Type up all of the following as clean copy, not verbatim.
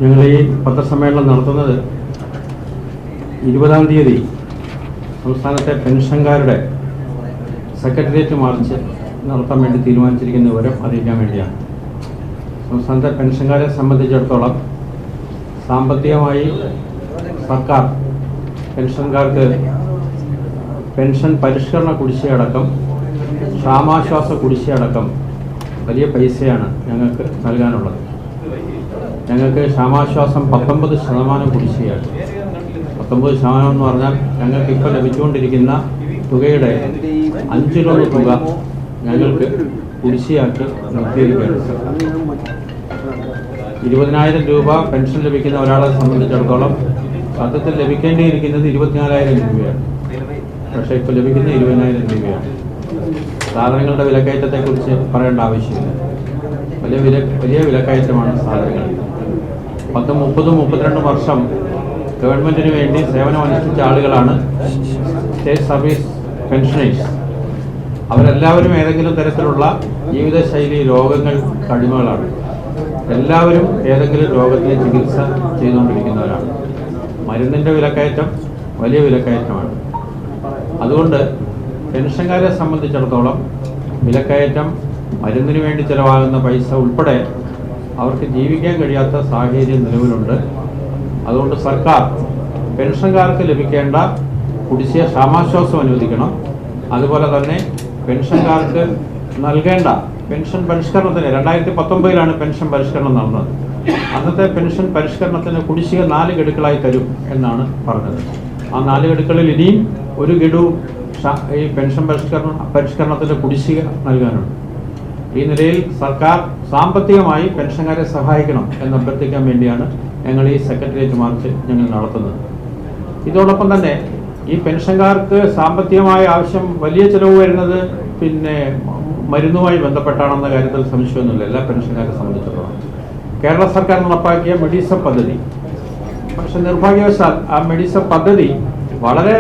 ഞങ്ങൾ ഈ പത്രസമ്മേളനം നടത്തുന്നത് 20-ാം തീയതി സംസ്ഥാനത്തെ പെൻഷൻകാരുടെ സെക്രട്ടേറിയറ്റ് മാർച്ച് നടത്താൻ വേണ്ടി തീരുമാനിച്ചിരിക്കുന്ന വിവരം അറിയിക്കാൻ വേണ്ടിയാണ്. സംസ്ഥാനത്തെ പെൻഷൻകാരെ സംബന്ധിച്ചിടത്തോളം സാമ്പത്തികമായി സർക്കാർ പെൻഷൻകാർക്ക് പെൻഷൻ പരിഷ്കരണ കുടിശ്ശികയടക്കം ക്ഷാമാശ്വാസ കുടിശ്ശികയടക്കം വലിയ പൈസയാണ് ഞങ്ങൾക്ക് നൽകാനുള്ളത്. ഞങ്ങൾക്ക് ക്ഷാമാശ്വാസം 19% കുടിശ്ശികയാണ്. 19% എന്ന് പറഞ്ഞാൽ ഞങ്ങൾക്ക് ഇപ്പോൾ ലഭിച്ചുകൊണ്ടിരിക്കുന്ന തുകയുടെ 1/5 തുക ഞങ്ങൾക്ക് കുടിശ്ശികയാക്കി നിർത്തിയിരിക്കുകയാണ്. 20,000 രൂപ പെൻഷൻ ലഭിക്കുന്ന ഒരാളെ സംബന്ധിച്ചിടത്തോളം സത്യത്തിൽ ലഭിക്കേണ്ടിയിരിക്കുന്നത് 24,000 രൂപയാണ്. പക്ഷേ ഇപ്പോൾ ലഭിക്കുന്ന 20,000 രൂപയാണ്. സാധനങ്ങളുടെ വിലക്കയറ്റത്തെക്കുറിച്ച് പറയേണ്ട ആവശ്യമില്ല. വലിയ വിലക്കയറ്റമാണ് സാധനങ്ങൾ. 10, 30, 32 വർഷം ഗവൺമെൻറ്റിന് വേണ്ടി സേവനമനുഷ്ഠിച്ച ആളുകളാണ് സ്റ്റേറ്റ് സർവീസ് പെൻഷനേഴ്സ്. അവരെല്ലാവരും ഏതെങ്കിലും തരത്തിലുള്ള ജീവിതശൈലി രോഗങ്ങൾ അടിമകളാണ്. എല്ലാവരും ഏതെങ്കിലും രോഗത്തിന് ചികിത്സ ചെയ്തുകൊണ്ടിരിക്കുന്നവരാണ്. മരുന്നിൻ്റെ വിലക്കയറ്റം വലിയ വിലക്കയറ്റമാണ്. അതുകൊണ്ട് പെൻഷൻകാരെ സംബന്ധിച്ചിടത്തോളം വിലക്കയറ്റം, മരുന്നിന് വേണ്ടി ചിലവാകുന്ന പൈസ ഉൾപ്പെടെ അവർക്ക് ജീവിക്കാൻ കഴിയാത്ത സാഹചര്യം നിലവിലുണ്ട്. അതുകൊണ്ട് സർക്കാർ പെൻഷൻകാർക്ക് ലഭിക്കേണ്ട കുടിശ്ശിക ക്ഷാമാശ്വാസം അനുവദിക്കണം. അതുപോലെ തന്നെ പെൻഷൻകാർക്ക് നൽകേണ്ട പെൻഷൻ പരിഷ്കരണത്തിന് 2019 പെൻഷൻ പരിഷ്കരണം നടന്നത്. അന്നത്തെ പെൻഷൻ പരിഷ്കരണത്തിന് കുടിശ്ശിക 4 ഗഡുക്കളായി തരും എന്നാണ് പറഞ്ഞത്. ആ 4 ഗഡുക്കളിൽ ഇനിയും ഒരു ഗഡു ഈ പെൻഷൻ പരിഷ്കരണത്തിൻ്റെ കുടിശ്ശിക നൽകാനുണ്ട്. ഈ നിലയിൽ സർക്കാർ സാമ്പത്തികമായി പെൻഷൻകാരെ സഹായിക്കണം എന്ന് അഭ്യർത്ഥിക്കാൻ വേണ്ടിയാണ് ഞങ്ങൾ ഈ സെക്രട്ടേറിയറ്റ് മാർച്ച് ഞങ്ങൾ നടത്തുന്നത്. ഇതോടൊപ്പം തന്നെ ഈ പെൻഷൻകാർക്ക് സാമ്പത്തികമായ ആവശ്യം വലിയ ചിലവ് വരുന്നത് മരുന്നുമായി ബന്ധപ്പെട്ടാണെന്ന കാര്യത്തിൽ സംശയമൊന്നുമില്ല. എല്ലാ പെൻഷൻകാരെ സംബന്ധിച്ചിടത്തോളം കേരള സർക്കാർ നടപ്പാക്കിയ മെഡിസെപ്പ് പദ്ധതി, പക്ഷെ നിർഭാഗ്യവശാൽ ആ മെഡിസെപ്പ് പദ്ധതി വളരെ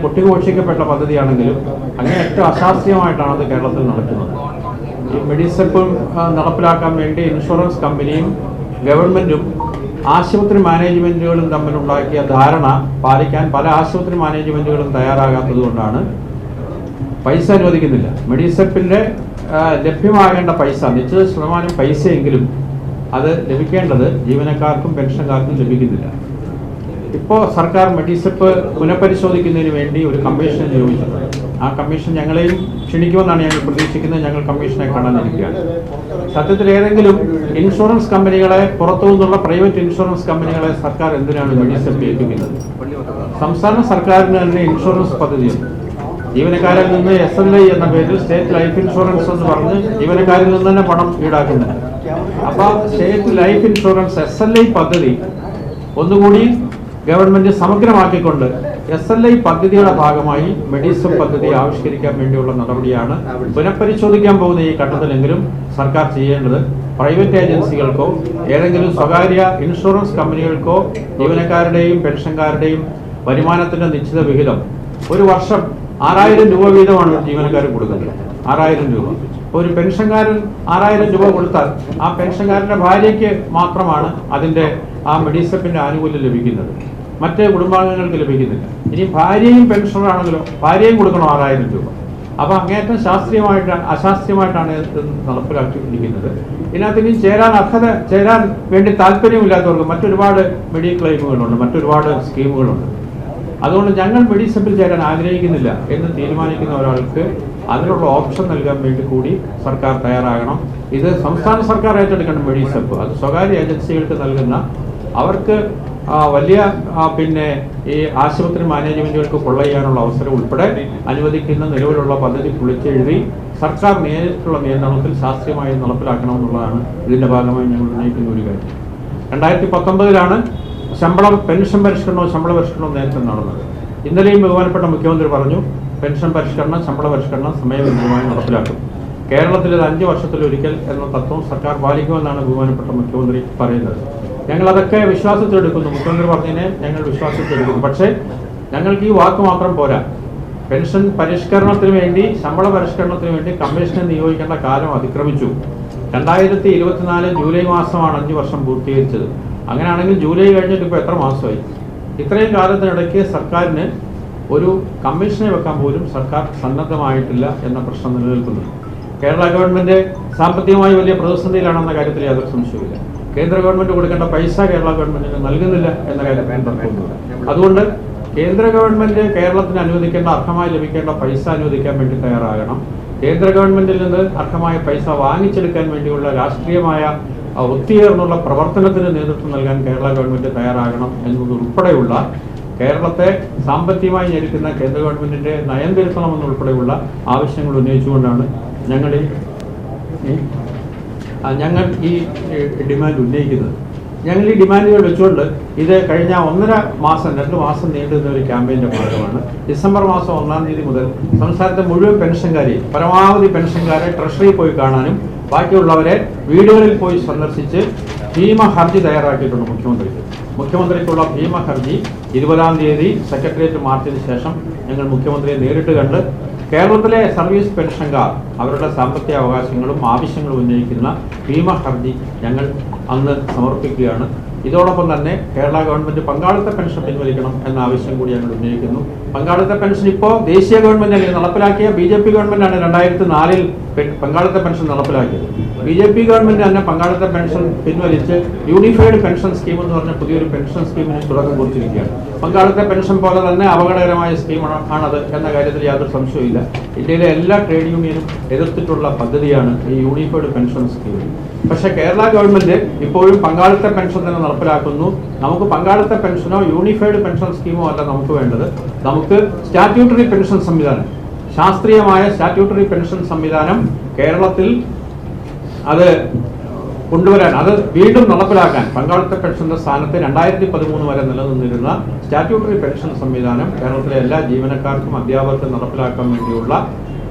കൊട്ടിഘോഷിക്കപ്പെട്ട പദ്ധതിയാണെങ്കിലും അങ്ങേയറ്റം അശാസ്ത്രീയമായിട്ടാണ് അത് കേരളത്തിൽ നടക്കുന്നത്. ഈ മെഡിസെപ്പും നടപ്പിലാക്കാൻ വേണ്ടി ഇൻഷുറൻസ് കമ്പനിയും ഗവൺമെൻറ്റും ആശുപത്രി മാനേജ്മെൻറ്റുകളും തമ്മിലുണ്ടാക്കിയ ധാരണ പാലിക്കാൻ പല ആശുപത്രി മാനേജ്മെൻറ്റുകളും തയ്യാറാകാത്തത് കൊണ്ടാണ് പൈസ അനുവദിക്കുന്നില്ല. മെഡിസെപ്പിൻ്റെ ലഭ്യമാകേണ്ട പൈസ, നിശ്ചിത ശതമാനം പൈസയെങ്കിലും അത് ലഭിക്കേണ്ടത് ജീവനക്കാർക്കും പെൻഷൻകാർക്കും ലഭിക്കുന്നില്ല. ഇപ്പോൾ സർക്കാർ മെഡിസെപ്പ് പുനഃപരിശോധിക്കുന്നതിന് വേണ്ടി ഒരു കമ്മീഷനെ നിയോഗിച്ചിട്ടുണ്ട്. ആ കമ്മീഷൻ ഞങ്ങളെയും ക്ഷണിക്കുമെന്നാണ് ഞങ്ങൾ പ്രതീക്ഷിക്കുന്നത്. ഞങ്ങൾ കമ്മീഷനെ കാണാനിരിക്കുകയാണ്. സത്യത്തിൽ ഏതെങ്കിലും ഇൻഷുറൻസ് കമ്പനികളെ, പുറത്തു നിന്നുള്ള പ്രൈവറ്റ് ഇൻഷുറൻസ് കമ്പനികളെ സർക്കാർ എന്തിനാണ് മെഡിസെപ്പ് ഏൽപ്പിക്കുന്നത്? സംസ്ഥാന സർക്കാരിന് തന്നെ ഇൻഷുറൻസ് പദ്ധതിയുണ്ട്. ജീവനക്കാരിൽ നിന്ന് SLI എന്ന പേരിൽ സ്റ്റേറ്റ് ലൈഫ് ഇൻഷുറൻസ് എന്ന് പറഞ്ഞ് ജീവനക്കാരിൽ നിന്ന് തന്നെ പണം ഈടാക്കുന്നുണ്ട്. അപ്പോൾ സ്റ്റേറ്റ് ലൈഫ് ഇൻഷുറൻസ് SLI പദ്ധതി ഒന്നുകൂടി ഗവൺമെന്റ് സമഗ്രമാക്കിക്കൊണ്ട് SLI പദ്ധതിയുടെ ഭാഗമായി മെഡിസെപ്പ് പദ്ധതി ആവിഷ്കരിക്കാൻ വേണ്ടിയുള്ള നടപടിയാണ് പുനഃപരിശോധിക്കാൻ പോകുന്ന ഈ ഘട്ടത്തിലെങ്കിലും സർക്കാർ ചെയ്യേണ്ടത്. പ്രൈവറ്റ് ഏജൻസികൾക്കോ ഏതെങ്കിലും സ്വകാര്യ ഇൻഷുറൻസ് കമ്പനികൾക്കോ ജീവനക്കാരുടെയും പെൻഷൻകാരുടെയും വരുമാനത്തിന്റെ നിശ്ചിത വിഹിതം ഒരു വർഷം 6,000 രൂപ വീതമാണ് ജീവനക്കാർ കൊടുക്കുന്നത്. 6,000 രൂപ. ഒരു പെൻഷൻകാരൻ 6,000 രൂപ കൊടുത്താൽ ആ പെൻഷൻകാരൻ്റെ ഭാര്യയ്ക്ക് മാത്രമാണ് അതിൻ്റെ ആ മെഡിസെപ്പിൻ്റെ ആനുകൂല്യം ലഭിക്കുന്നത്. മറ്റ് കുടുംബാംഗങ്ങൾക്ക് ലഭിക്കുന്നില്ല. ഇനി ഭാര്യയും പെൻഷനറാണെങ്കിലോ ഭാര്യയും കൊടുക്കണം 6,000 രൂപ. അപ്പോൾ അങ്ങേയറ്റം അശാസ്ത്രീയമായിട്ടാണ് നടപ്പിലാക്കിയിരിക്കുന്നത്. ഇതിനകത്ത് ഇനി ചേരാൻ വേണ്ടി താല്പര്യമില്ലാത്തവർക്ക് മറ്റൊരുപാട് ക്ലെയിമുകളുണ്ട്, മറ്റൊരുപാട് സ്കീമുകളുണ്ട്. അതുകൊണ്ട് ഞങ്ങൾ മെഡിസെപ്പിൽ ചേരാൻ ആഗ്രഹിക്കുന്നില്ല എന്ന് തീരുമാനിക്കുന്ന ഒരാൾക്ക് അതിനുള്ള ഓപ്ഷൻ നൽകാൻ വേണ്ടി കൂടി സർക്കാർ തയ്യാറാകണം. ഇത് സംസ്ഥാന സർക്കാർ ഏറ്റെടുക്കണം മെഡിസെപ്പ്. അത് സ്വകാര്യ ഏജൻസികൾക്ക് നൽകുന്ന, അവർക്ക് വലിയ ഈ ആശുപത്രി മാനേജ്മെന്റുകൾക്ക് കൊള്ളയ്യാനുള്ള അവസരം ഉൾപ്പെടെ അനുവദിക്കുന്ന നിലവിലുള്ള പദ്ധതി പൊളിച്ചെഴുതി സർക്കാർ നേരിട്ടുള്ള നിയന്ത്രണത്തിൽ ശാസ്ത്രീയമായി നടപ്പിലാക്കണമെന്നുള്ളതാണ് ഇതിൻ്റെ ഭാഗമായി ഞങ്ങൾ ഉന്നയിക്കുന്ന ഒരു കാര്യം. 2019 പെൻഷൻ പരിഷ്കരണവും നേരത്തെ നടന്നത്. ഇന്നലെയും ബഹുമാനപ്പെട്ട മുഖ്യമന്ത്രി പറഞ്ഞു പെൻഷൻ പരിഷ്കരണം, ശമ്പള പരിഷ്കരണം സമയബന്ധിതമായി നടപ്പിലാക്കും. കേരളത്തിൽ ഇത് 5 വർഷത്തിലൊരിക്കൽ എന്ന തത്വം സർക്കാർ പാലിക്കുമെന്നാണ് ബഹുമാനപ്പെട്ട മുഖ്യമന്ത്രി പറയുന്നത്. ഞങ്ങളതൊക്കെ വിശ്വാസത്തിലെടുക്കുന്നു. മുഖ്യമന്ത്രി പറഞ്ഞതിനെ ഞങ്ങൾ വിശ്വാസത്തിലെടുക്കുന്നു. പക്ഷേ ഞങ്ങൾക്ക് ഈ വാക്ക് മാത്രം പോരാ. പെൻഷൻ പരിഷ്കരണത്തിന് വേണ്ടി, ശമ്പള പരിഷ്കരണത്തിന് വേണ്ടി കമ്മീഷനെ നിയോഗിക്കേണ്ട കാലം അതിക്രമിച്ചു. 2024 ജൂലൈ മാസമാണ് 5 വർഷം പൂർത്തീകരിച്ചത്. അങ്ങനെയാണെങ്കിൽ ജൂലൈ കഴിഞ്ഞിട്ട് ഇപ്പോൾ എത്ര മാസമായി? ഇത്രയും കാലത്തിനിടയ്ക്ക് സർക്കാരിന് ഒരു കമ്മീഷനെ വെക്കാൻ പോലും സർക്കാർ സന്നദ്ധമായിട്ടില്ല എന്ന പ്രശ്നം നിലനിൽക്കുന്നു. കേരള ഗവൺമെന്റ് സാമ്പത്തികമായി വലിയ പ്രതിസന്ധിയിലാണെന്ന കാര്യത്തിൽ യാതൊരു സംശയവുമില്ല. കേന്ദ്ര ഗവൺമെന്റ് കൊടുക്കേണ്ട പൈസ കേരള ഗവൺമെന്റിന് നൽകുന്നില്ല എന്ന കാര്യത്തിൽ തർക്കമൊന്നുമില്ല. അതുകൊണ്ട് കേന്ദ്ര ഗവൺമെന്റ് കേരളത്തിന് അനുവദിക്കേണ്ട, അർഹമായി ലഭിക്കേണ്ട പൈസ അനുവദിക്കാൻ വേണ്ടി തയ്യാറാകണം. കേന്ദ്ര ഗവൺമെന്റിൽ നിന്ന് അർഹമായ പൈസ വാങ്ങിച്ചെടുക്കാൻ വേണ്ടിയുള്ള രാഷ്ട്രീയമായ ഒത്തുചേർന്നുള്ള പ്രവർത്തനത്തിന് നേതൃത്വം നൽകാൻ കേരള ഗവൺമെന്റ് തയ്യാറാകണം എന്നതുൾപ്പെടെയുള്ള കേരളത്തെ സാമ്പത്തികമായി ഞെരുക്കുന്ന കേന്ദ്ര ഗവൺമെന്റിന്റെ നയം തിരുത്തണമെന്നുൾപ്പെടെയുള്ള ആവശ്യങ്ങൾ ഉന്നയിച്ചുകൊണ്ടാണ് ഞങ്ങൾ ഈ ഡിമാൻഡ് ഉന്നയിക്കുന്നത്. ഞങ്ങൾ ഈ ഡിമാൻഡുകൾ വെച്ചുകൊണ്ട് ഇത് കഴിഞ്ഞ 2 മാസം നീണ്ടുന്ന ഒരു ക്യാമ്പയിൻ്റെ ഭാഗമാണ്. ഡിസംബർ മാസം 1-ാം തീയതി മുതൽ സംസ്ഥാനത്തെ മുഴുവൻ പെൻഷൻകാരെയും, പരമാവധി പെൻഷൻകാരെ ട്രഷറിയിൽ പോയി കാണാനും ബാക്കിയുള്ളവരെ വീടുകളിൽ പോയി സന്ദർശിച്ച് ഭീമ ഹർജി തയ്യാറാക്കിയിട്ടുണ്ട് മുഖ്യമന്ത്രിക്കുള്ള ഭീമ ഹർജി 20-ാം തീയതി സെക്രട്ടേറിയറ്റ് മാർച്ചിന് ശേഷം ഞങ്ങൾ മുഖ്യമന്ത്രിയെ നേരിട്ട് കണ്ട് കേരളത്തിലെ സർവീസ് പെൻഷൻകാർ അവരുടെ സാമ്പത്തിക അവകാശങ്ങളും ആവശ്യങ്ങളും ഉന്നയിക്കുന്ന ഭീമ ഹർജി ഞങ്ങൾ അന്ന് സമർപ്പിക്കുകയാണ്. ഇതോടൊപ്പം തന്നെ കേരള ഗവൺമെന്റ് പങ്കാളിത്ത പെൻഷൻ പിൻവലിക്കണം എന്ന ആവശ്യം കൂടി ഞങ്ങൾ ഉന്നയിക്കുന്നു. പങ്കാളിത്ത പെൻഷൻ ഇപ്പോൾ ദേശീയ ഗവൺമെന്റ് നടപ്പിലാക്കിയ BJP ഗവൺമെന്റാണ് 2004-ൽ പങ്കാളിത്ത പെൻഷൻ നടപ്പിലാക്കിയത്. BJP ഗവൺമെന്റ് തന്നെ പങ്കാളിത്ത പെൻഷൻ പിൻവലിച്ച് യൂണിഫൈഡ് പെൻഷൻ സ്കീം എന്ന് പറഞ്ഞ പുതിയൊരു പെൻഷൻ സ്കീമിന് തുടക്കം കുറിച്ചിരിക്കുകയാണ്. പങ്കാളിത്ത പെൻഷൻ പോലെ തന്നെ അപകടകരമായ സ്കീമാണത് എന്ന കാര്യത്തിൽ യാതൊരു സംശയവുമില്ല. ഇന്ത്യയിലെ എല്ലാ ട്രേഡ് യൂണിയനും എതിർത്തിട്ടുള്ള പദ്ധതിയാണ് ഈ യൂണിഫൈഡ് പെൻഷൻ സ്കീം. പക്ഷേ കേരള ഗവൺമെന്റ് ഇപ്പോഴും പങ്കാളിത്ത പെൻഷൻ തന്നെ നടപ്പിലാക്കുന്നു. നമുക്ക് പങ്കാളിത്ത പെൻഷനോ യൂണിഫൈഡ് പെൻഷൻ സ്കീമോ അല്ല നമുക്ക് വേണ്ടത്. നമുക്ക് സ്റ്റാറ്റ്യൂട്ടറി പെൻഷൻ സംവിധാനം, ശാസ്ത്രീയമായ സ്റ്റാറ്റ്യൂട്ടറി പെൻഷൻ സംവിധാനം കേരളത്തിൽ അത് കൊണ്ടുവരാൻ, അത് വീണ്ടും നടപ്പിലാക്കാൻ, പങ്കാളിത്ത പെൻഷന്റെ സ്ഥാനത്ത് 2013 വരെ നിലനിന്നിരുന്ന സ്റ്റാറ്റ്യൂട്ടറി പെൻഷൻ സംവിധാനം കേരളത്തിലെ എല്ലാ ജീവനക്കാർക്കും അധ്യാപകർക്കും നടപ്പിലാക്കാൻ വേണ്ടിയുള്ള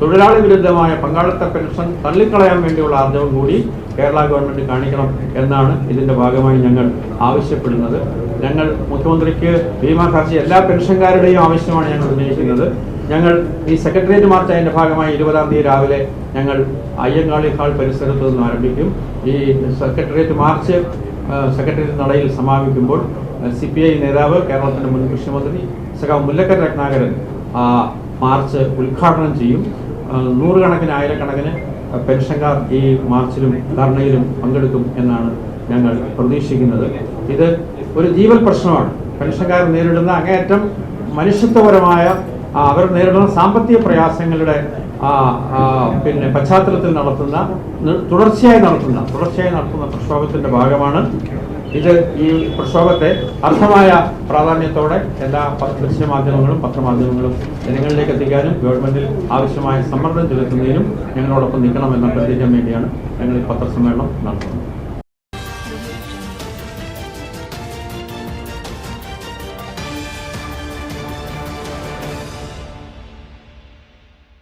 തൊഴിലാളി വിരുദ്ധമായ പങ്കാളിത്ത പെൻഷൻ തള്ളിക്കളയാൻ വേണ്ടിയുള്ള ആർജവം കൂടി കേരള ഗവൺമെന്റ് കാണിക്കണം എന്നാണ് ഇതിന്റെ ഭാഗമായി ഞങ്ങൾ ആവശ്യപ്പെടുന്നത്. ഞങ്ങൾ മുഖ്യമന്ത്രിക്ക് ഭീമ ഹർജി എല്ലാ പെൻഷൻകാരുടെയും ആവശ്യമാണ് ഞങ്ങൾ ഉന്നയിക്കുന്നത്. ഞങ്ങൾ ഈ സെക്രട്ടേറിയറ്റ് മാർച്ച് അതിന്റെ ഭാഗമായി 20-ാം തീയതി രാവിലെ ഞങ്ങൾ അയ്യങ്കാളി ഹാൾ പരിസരത്ത് നിന്ന് ആരംഭിക്കും. ഈ സെക്രട്ടേറിയറ്റ് മാർച്ച് സെക്രട്ടേറിയറ്റ് നടയിൽ സമാപിക്കുമ്പോൾ CPI നേതാവ്, കേരളത്തിന്റെ മുൻ കൃഷിമന്ത്രി സഖാവ് മുല്ലക്കര രത്നാകരൻ മാർച്ച് ഉദ്ഘാടനം ചെയ്യും. 100 ആയിരക്കണക്കിന് പെൻഷൻകാർ ഈ മാർച്ചിലും ധർണയിലും പങ്കെടുക്കും എന്നാണ് ഞങ്ങൾ പ്രതീക്ഷിക്കുന്നത്. ഇത് ഒരു ജീവൽ പ്രശ്നമാണ്. പെൻഷൻകാർ നേരിടുന്ന അങ്ങേയറ്റം മനുഷ്യത്വപരമായ, അവർ നേരിടുന്ന സാമ്പത്തിക പ്രയാസങ്ങളുടെ പശ്ചാത്തലത്തിൽ തുടർച്ചയായി നടത്തുന്ന പ്രക്ഷോഭത്തിന്റെ ഭാഗമാണ് ഇത്. ഈ പ്രക്ഷോഭത്തെ അർഹമായ പ്രാധാന്യത്തോടെ എല്ലാ ദൃശ്യമാധ്യമങ്ങളും പത്രമാധ്യമങ്ങളും ജനങ്ങളിലേക്ക് എത്തിക്കാനും ഗവൺമെന്റിൽ ആവശ്യമായ സമ്മർദ്ദം ചെലുത്തുന്നതിനും ഞങ്ങളോടൊപ്പം നിൽക്കണമെന്ന് അഭ്യർത്ഥിക്കാൻ വേണ്ടിയാണ് ഞങ്ങൾ ഈ പത്രസമ്മേളനം നടത്തുന്നത്.